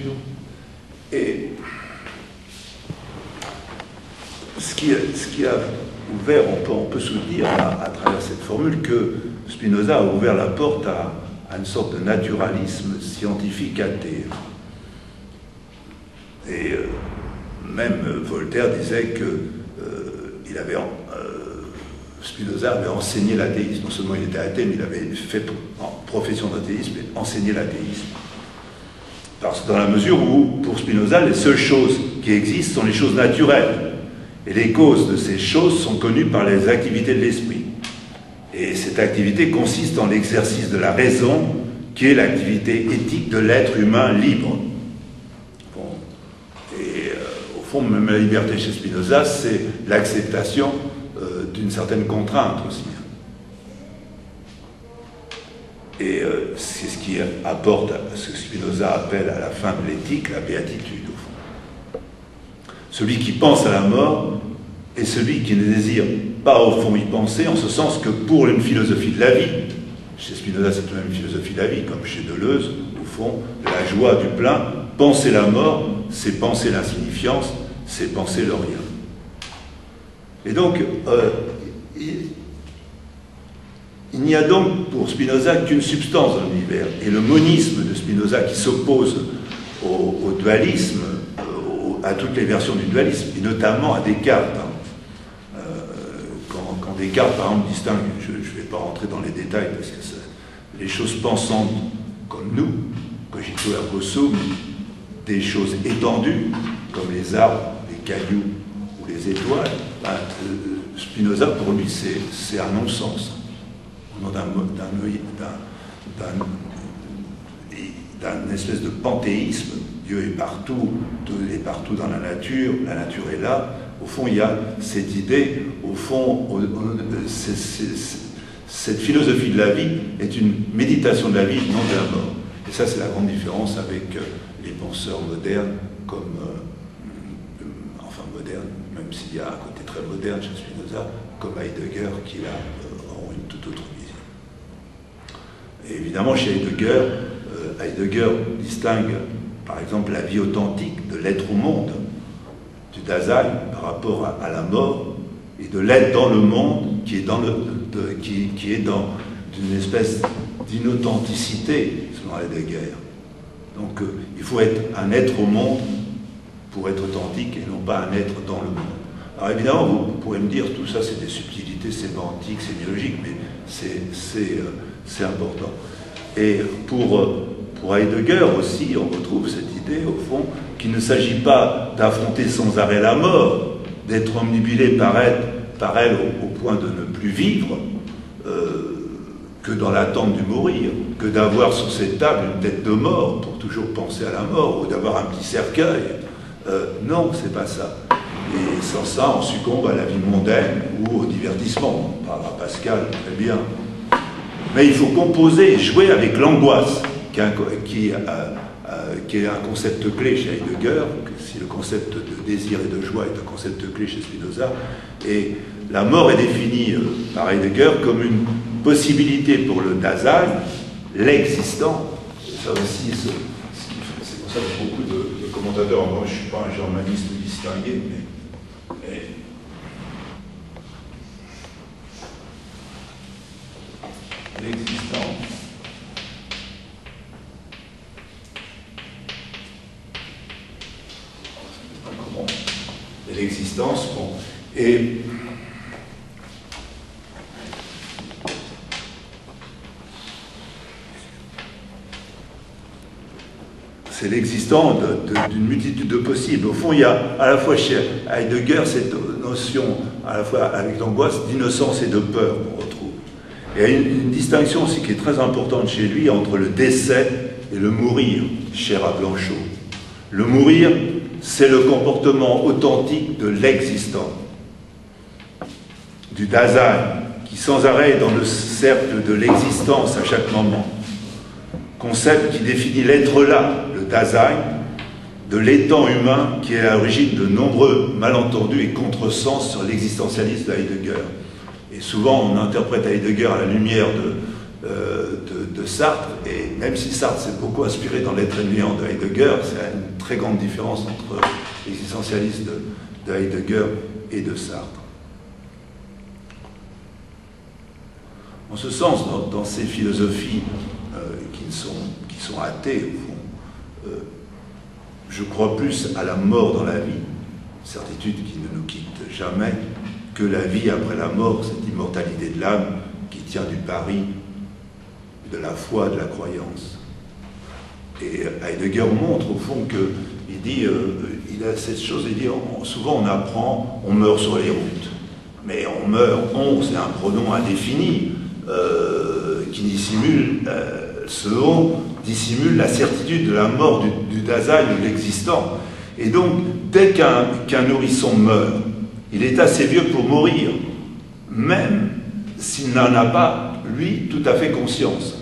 nature. Et ce qui a ouvert, on peut soutenir à travers cette formule que Spinoza a ouvert la porte à une sorte de naturalisme scientifique athée. Et même Voltaire disait que Spinoza avait enseigné l'athéisme. Non seulement il était athée, mais il avait fait profession d'athéisme et enseigné l'athéisme. Parce que dans la mesure où, pour Spinoza, les seules choses qui existent sont les choses naturelles. Et les causes de ces choses sont connues par les activités de l'esprit. Et cette activité consiste en l'exercice de la raison, qui est l'activité éthique de l'être humain libre. Bon. Et au fond, même la liberté chez Spinoza, c'est l'acceptation d'une certaine contrainte aussi. Et c'est ce qui apporte ce que Spinoza appelle à la fin de l'éthique la béatitude, au fond. Celui qui pense à la mort est celui qui ne désire pas au fond y penser, en ce sens que pour une philosophie de la vie, chez Spinoza c'est tout de même une philosophie de la vie, comme chez Deleuze, au fond, la joie du plein, penser la mort, c'est penser l'insignifiance, c'est penser le rien. Et donc, il n'y a donc pour Spinoza qu'une substance dans l'univers. Et le monisme de Spinoza qui s'oppose au dualisme, à toutes les versions du dualisme, et notamment à Descartes. Quand Descartes, par exemple, distingue, je ne vais pas rentrer dans les détails, parce que les choses pensantes comme nous, cogito ergo sum, des choses étendues, comme les arbres, les cailloux ou les étoiles, Spinoza, pour lui, c'est un non-sens. Au nom d'un espèce de panthéisme, Dieu est partout, il est partout dans la nature est là. Au fond, il y a cette idée, au fond, cette philosophie de la vie est une méditation de la vie, non de la mort. Et ça, c'est la grande différence avec les penseurs modernes, comme, enfin modernes, même s'il y a un côté très moderne chez Spinoza, comme Heidegger, qui là ont une toute autre vision. Et évidemment, chez Heidegger, Heidegger distingue, par exemple, la vie authentique de l'être au monde, du Dasein par rapport à la mort, et de l'être dans le monde qui est dans une espèce d'inauthenticité, selon Heidegger. Donc, il faut être un être au monde pour être authentique et non pas un être dans le monde. Alors évidemment, vous pourrez me dire, tout ça c'est des subtilités sémantiques, sémiologiques, mais c'est important. Et pour Heidegger aussi, on retrouve cette idée, au fond, qu'il ne s'agit pas d'affronter sans arrêt la mort, d'être omnibulé par elle au point de ne plus vivre, que dans l'attente du mourir, que d'avoir sur cette table une tête de mort pour toujours penser à la mort, ou d'avoir un petit cercueil. Non, c'est pas ça. Et sans ça, on succombe à la vie mondaine ou au divertissement. On parlera Pascal, très bien. Mais il faut composer et jouer avec l'angoisse, qui est un concept clé chez Heidegger, si le concept de désir et de joie est un concept clé chez Spinoza. Et la mort est définie par Heidegger comme une possibilité pour le Dasein, l'existant. Ça aussi, c'est pour ça que beaucoup de commentateurs, moi je ne suis pas un germaniste distingué, mais l'existant. Et l'existence, bon. Et c'est l'existant d'une multitude de possibles. Au fond, il y a à la fois chez Heidegger cette notion, à la fois avec l'angoisse, d'innocence et de peur qu'on retrouve. Et il y a une distinction aussi qui est très importante chez lui entre le décès et le mourir, cher à Blanchot. Le mourir, c'est le comportement authentique de l'existant, du Dasein, qui sans arrêt est dans le cercle de l'existence à chaque moment. Concept qui définit l'être là, le Dasein, de l'étang humain qui est à l'origine de nombreux malentendus et contresens sur l'existentialisme de Heidegger. Et souvent, on interprète Heidegger à la lumière de Sartre, et même si Sartre s'est beaucoup inspiré dans l'être et le néant de Heidegger, c'est une très grande différence entre l'existentialisme de Heidegger et de Sartre. En ce sens, dans ces philosophies qui sont athées, au fond, je crois plus à la mort dans la vie, certitude qui ne nous quitte jamais, que la vie après la mort, cette immortalité de l'âme qui tient du pari, de la foi, de la croyance. Et Heidegger montre au fond qu'il dit, il a cette chose, il dit, souvent on apprend, on meurt sur les routes. Mais on meurt, c'est un pronom indéfini qui dissimule, ce on dissimule la certitude de la mort du Dasein ou de l'existant. Et donc, dès qu'un nourrisson meurt, il est assez vieux pour mourir, même s'il n'en a pas, lui, tout à fait conscience.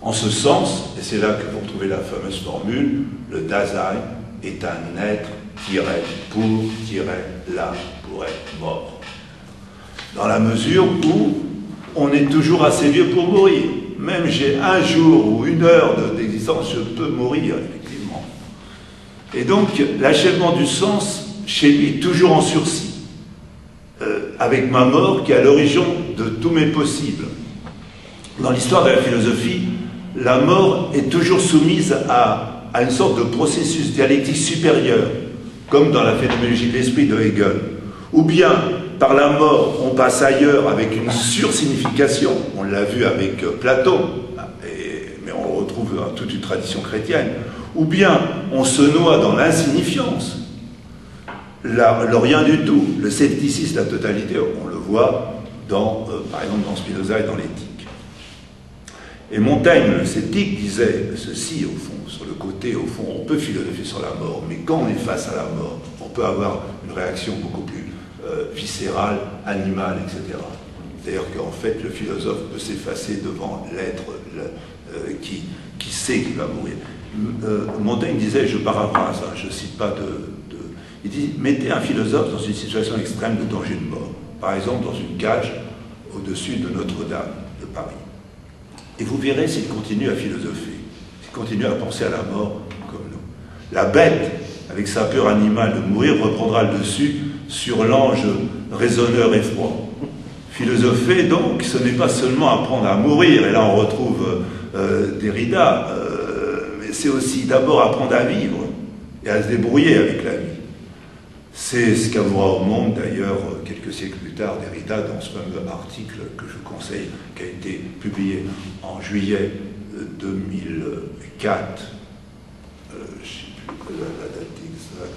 En ce sens, et c'est là que vous retrouvez la fameuse formule, le Dasein est un être là pour être mort. Dans la mesure où on est toujours assez vieux pour mourir. Même j'ai un jour ou une heure d'existence, je peux mourir, effectivement. Et donc, l'achèvement du sens, chez lui, est toujours en sursis, avec ma mort qui est à l'origine de tous mes possibles. Dans l'histoire de la philosophie, la mort est toujours soumise à une sorte de processus dialectique supérieur, comme dans la phénoménologie de l'esprit de Hegel. Ou bien, par la mort, on passe ailleurs avec une sursignification, on l'a vu avec Platon, mais on retrouve dans toute une tradition chrétienne, ou bien on se noie dans l'insignifiance, le rien du tout, le scepticisme, la totalité, on le voit par exemple dans Spinoza et dans l'éthique. Et Montaigne, le sceptique, disait ceci, au fond, sur le côté, au fond, on peut philosopher sur la mort, mais quand on est face à la mort, on peut avoir une réaction beaucoup plus viscérale, animale, etc. C'est-à-dire qu'en fait, le philosophe peut s'effacer devant l'être qui sait qu'il va mourir. Montaigne disait, je paraphrase, hein, je ne cite pas il dit, mettez un philosophe dans une situation extrême de danger de mort, par exemple dans une cage au-dessus de Notre-Dame de Paris. Et vous verrez s'il continue à philosopher, s'il continue à penser à la mort comme nous. La bête, avec sa peur animale de mourir, reprendra le dessus sur l'ange raisonneur et froid. Philosopher, donc, ce n'est pas seulement apprendre à mourir, et là on retrouve Derrida, mais c'est aussi d'abord apprendre à vivre et à se débrouiller avec la vie. C'est ce qu'avouera au monde, d'ailleurs, quelques siècles plus tard, Derrida, dans ce fameux article que je vous conseille, qui a été publié en juillet 2004, je ne sais plus la date exacte,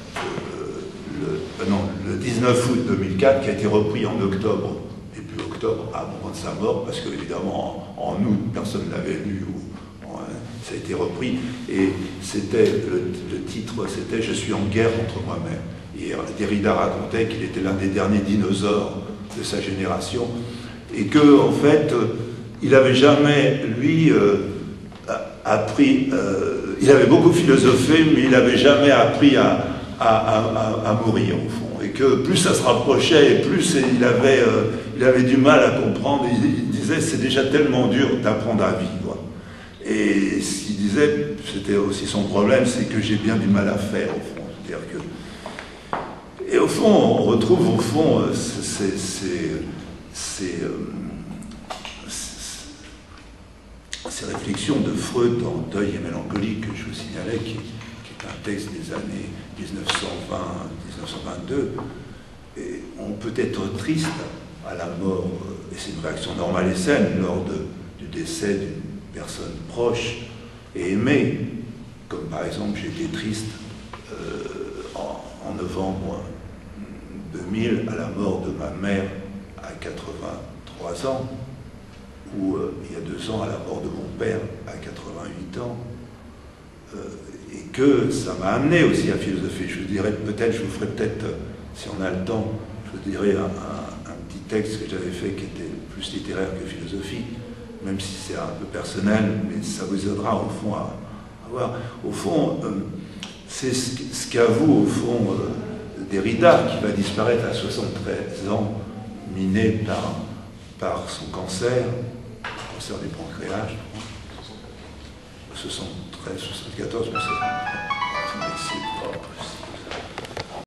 le 19 août 2004, qui a été repris en octobre, et puis octobre, à un moment de sa mort, parce qu'évidemment, en août, personne ne l'avait lu, ça a été repris, et c'était, le titre, c'était « Je suis en guerre contre moi-même ». Et Derrida racontait qu'il était l'un des derniers dinosaures de sa génération et que, en fait, il n'avait jamais, lui, appris. Il avait beaucoup philosophé, mais il n'avait jamais appris à mourir, au fond. Et que plus ça se rapprochait, et plus il avait du mal à comprendre. Il disait, c'est déjà tellement dur d'apprendre à vivre. Et ce qu'il disait, c'était aussi son problème, c'est que j'ai bien du mal à faire, au fond. C'est-à-dire que. Et au fond, on retrouve au fond ces réflexions de Freud dans Deuil et mélancolie que je vous signalais, qui est un texte des années 1920-1922. Et on peut être triste à la mort, et c'est une réaction normale et saine lors du décès d'une personne proche et aimée, comme par exemple j'ai été triste en novembre 2000 à la mort de ma mère à 83 ans, ou il y a 2 ans à la mort de mon père à 88 ans, et que ça m'a amené aussi à philosopher. Je vous dirais peut-être, je vous ferai peut-être, si on a le temps, je vous dirai un petit texte que j'avais fait qui était plus littéraire que philosophique, même si c'est un peu personnel, mais ça vous aidera au fond à voir. Au fond, c'est ce qu'avoue au fond Derrida, qui va disparaître à 73 ans, miné par son cancer, cancer du pancréas, je crois. 73, 74, mais c'est